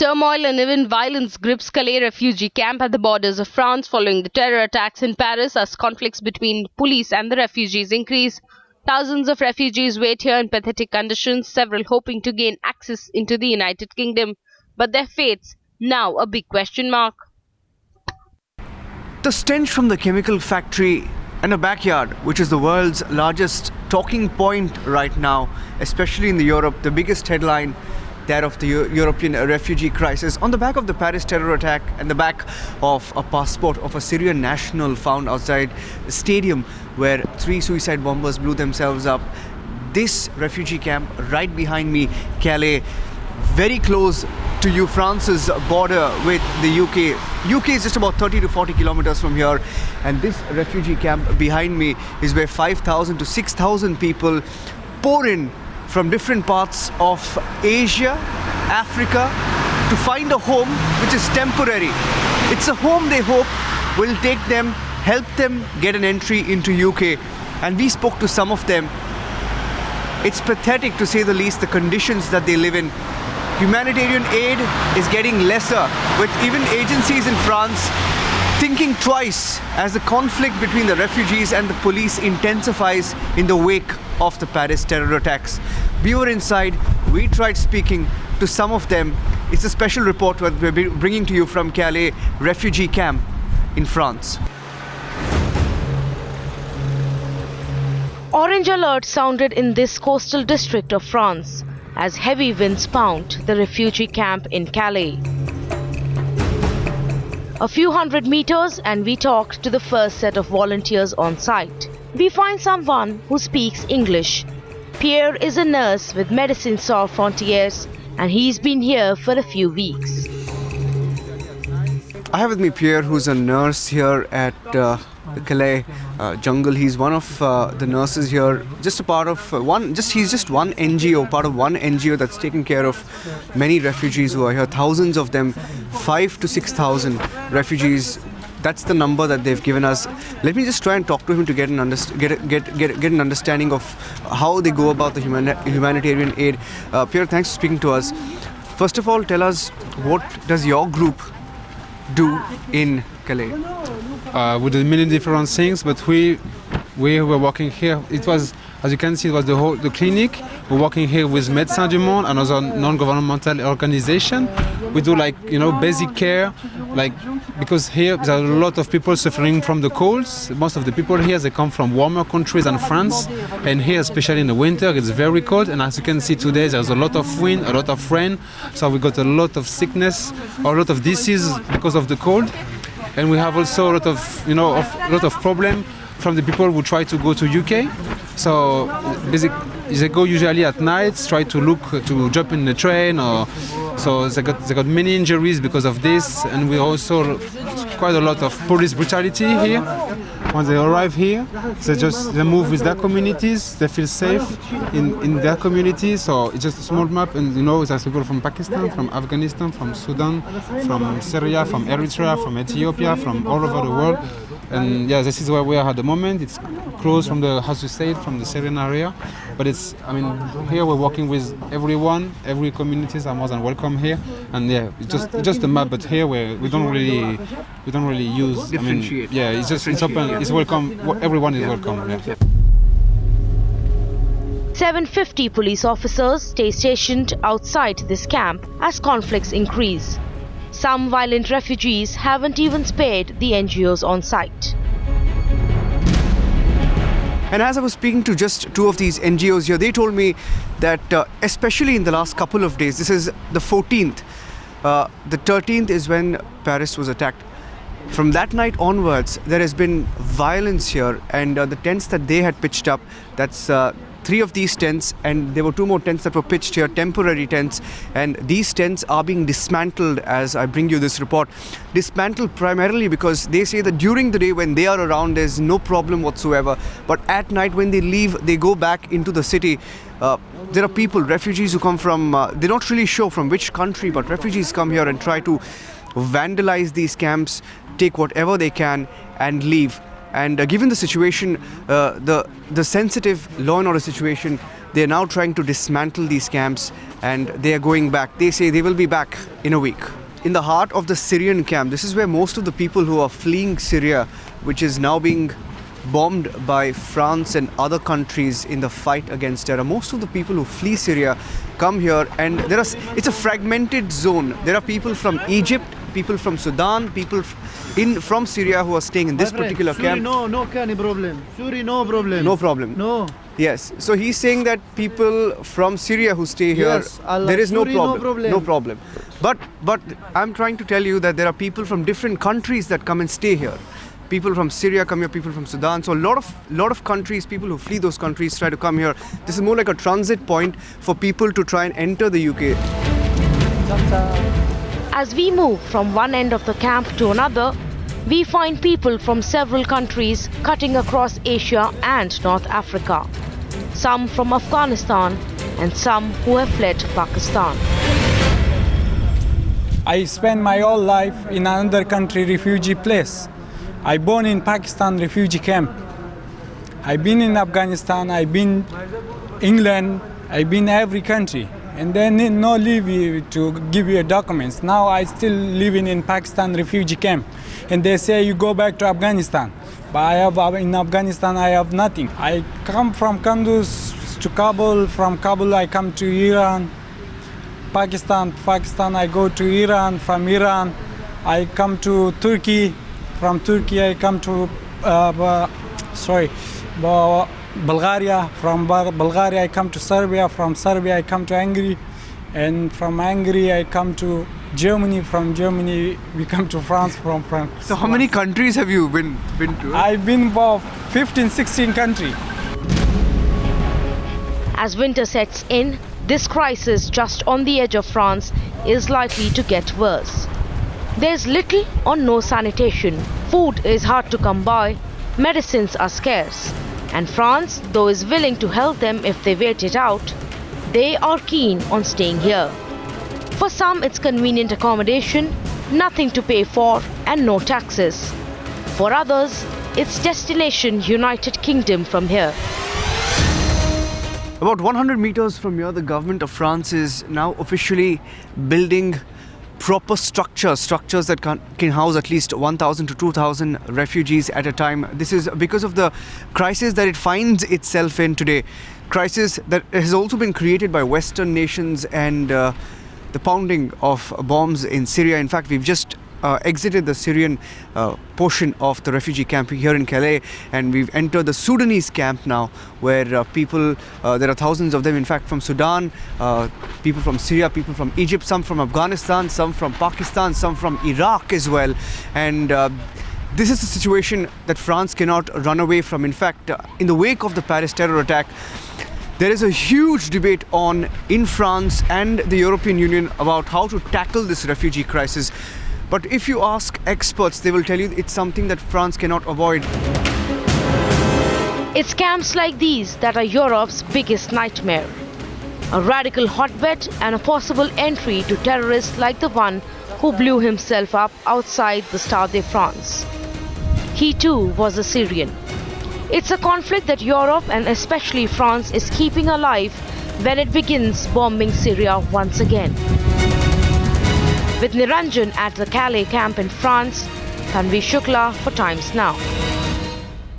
Turmoil and even violence grips Calais refugee camp at the borders of France following the terror attacks in Paris as conflicts between police and the refugees increase. Thousands of refugees wait here in pathetic conditions, several hoping to gain access into the United Kingdom. But their fates now a big question mark. The stench from the chemical factory and a backyard, which is the world's largest talking point right now, especially in Europe, the biggest headline, that of the European refugee crisis, on the back of the Paris terror attack and the back of a passport of a Syrian national found outside a stadium where 3 suicide bombers blew themselves up. This refugee camp right behind me, Calais, very close to France's border with the UK. UK is just about 30 to 40 kilometers from here, and this refugee camp behind me is where 5,000 to 6,000 people pour in from different parts of Asia, Africa, to find a home which is temporary. It's a home they hope will take them, help them get an entry into UK. And we spoke to some of them. It's pathetic, to say the least, the conditions that they live in. Humanitarian aid is getting lesser, with even agencies in France thinking twice as the conflict between the refugees and the police intensifies in the wake of the Paris terror attacks. We were inside, we tried speaking to some of them. It's a special report that we're bringing to you from Calais refugee camp in France. Orange alert sounded in this coastal district of France as heavy winds pound the refugee camp in Calais. A few hundred meters and we talk to the first set of volunteers on site. We find someone who speaks English. Pierre is a nurse with Médecins Sans Frontières and he's been here for a few weeks. I have with me Pierre, who's a nurse here at the Calais jungle. He's one of the nurses here, just a part of he's just one NGO, part of one NGO that's taking care of many refugees who are here, thousands of them, 5,000 to 6,000 refugees. That's the number that they've given us. Let me just try and talk to him to get an understanding of how they go about the humanitarian aid. Pierre, thanks for speaking to us. First of all, tell us, what does your group do in Calais? We do many different things, but we were working here. It was, as you can see, it was the clinic. We're working here with Médecins du Monde, another non-governmental organization. We do basic care, because here there are a lot of people suffering from the colds. Most of the people here, they come from warmer countries than France, and here, especially in the winter, it's very cold. And as you can see today, there's a lot of wind, a lot of rain, so we got a lot of sickness, or a lot of disease because of the cold. And we have also a lot of problem from the people who try to go to UK. So basically, they go usually at night, try to jump in the train, so they got many injuries because of this. And we also quite a lot of police brutality here. When they arrive here, they move with their communities. They feel safe in their communities. So it's just a small map, and there's people from Pakistan, from Afghanistan, from Sudan, from Syria, from Eritrea, from Ethiopia, from all over the world. And yeah, this is where we are at the moment. It's close from as you said, from the Syrian area. But here we're working with everyone. Every communities are more than welcome here. And yeah, it's just a map. But here we don't really use. Differentiate. It's open. It's welcome. Everyone is welcome. Yeah. 750 police officers stay stationed outside this camp as conflicts increase. Some violent refugees haven't even spared the NGOs on site. And as I was speaking to just 2 of these NGOs here, they told me that especially in the last couple of days, this is the 14th, the 13th is when Paris was attacked. From that night onwards, there has been violence here, and the tents that they had pitched up, that's 3 of these tents, and there were 2 more tents that were pitched here, temporary tents, and these tents are being dismantled as I bring you this report. Dismantled primarily because they say that during the day when they are around, there's no problem whatsoever, but at night when they leave, they go back into the city. There are people, refugees who come from, they're not really sure from which country, but refugees come here and try to vandalize these camps, take whatever they can and leave. And given the situation, the sensitive law and order situation, They are now trying to dismantle these camps, and they are going back. They say they will be back in a week. In the heart of the Syrian camp, this is where most of the people who are fleeing Syria, which is now being bombed by France and other countries in the fight against terror. Most of the people who flee Syria come here, and it's a fragmented zone. There are people from Egypt, people from Sudan, people from Syria who are staying in this particular camp. No problem. Syria, no problem. No problem. No. Yes. So he's saying that people from Syria who stay here, Yes, Allah. there is no Syria, no problem. problem. No problem. But I'm trying to tell you that there are people from different countries that come and stay here. People from Syria come here, people from Sudan. So a lot of countries, people who flee those countries try to come here. This is more like a transit point for people to try and enter the UK. As we move from one end of the camp to another, we find people from several countries cutting across Asia and North Africa. Some from Afghanistan and some who have fled Pakistan. I spent my whole life in another country refugee place. I born in Pakistan refugee camp. I've been in Afghanistan, I've been England, I've been every country. And they need no leave to give you documents. Now I still living in Pakistan refugee camp. And they say you go back to Afghanistan. But in Afghanistan I have nothing. I come from Kunduz to Kabul, from Kabul I come to Iran. Pakistan I go to Iran, from Iran I come to Turkey. From Turkey I come to Bulgaria. From Bulgaria I come to Serbia. From Serbia I come to Hungary. And from Hungary I come to Germany. From Germany we come to France. From France. So how many countries have you been to? I've been about 15, 16 countries. As winter sets in, this crisis just on the edge of France is likely to get worse. There's little or no sanitation, food is hard to come by, medicines are scarce, and France, though is willing to help them if they wait it out, they are keen on staying here. For some it's convenient accommodation, nothing to pay for and no taxes. For others, it's destination United Kingdom from here. About 100 meters from here, the government of France is now officially building proper structures that can house at least 1,000 to 2,000 refugees at a time. This is because of the crisis that it finds itself in today. Crisis that has also been created by Western nations and the pounding of bombs in Syria. In fact, we've just exited the Syrian portion of the refugee camp here in Calais, and we've entered the Sudanese camp now, where there are thousands of them, in fact, from Sudan, people from Syria, people from Egypt, some from Afghanistan, some from Pakistan, some from Iraq as well. And this is a situation that France cannot run away from. In fact, in the wake of the Paris terror attack, there is a huge debate on in France and the European Union about how to tackle this refugee crisis. But if you ask experts, they will tell you it's something that France cannot avoid. It's camps like these that are Europe's biggest nightmare. A radical hotbed and a possible entry to terrorists like the one who blew himself up outside the Stade de France. He too was a Syrian. It's a conflict that Europe and especially France is keeping alive when it begins bombing Syria once again. With Niranjan at the Calais camp in France, Tanvi Shukla for Times Now.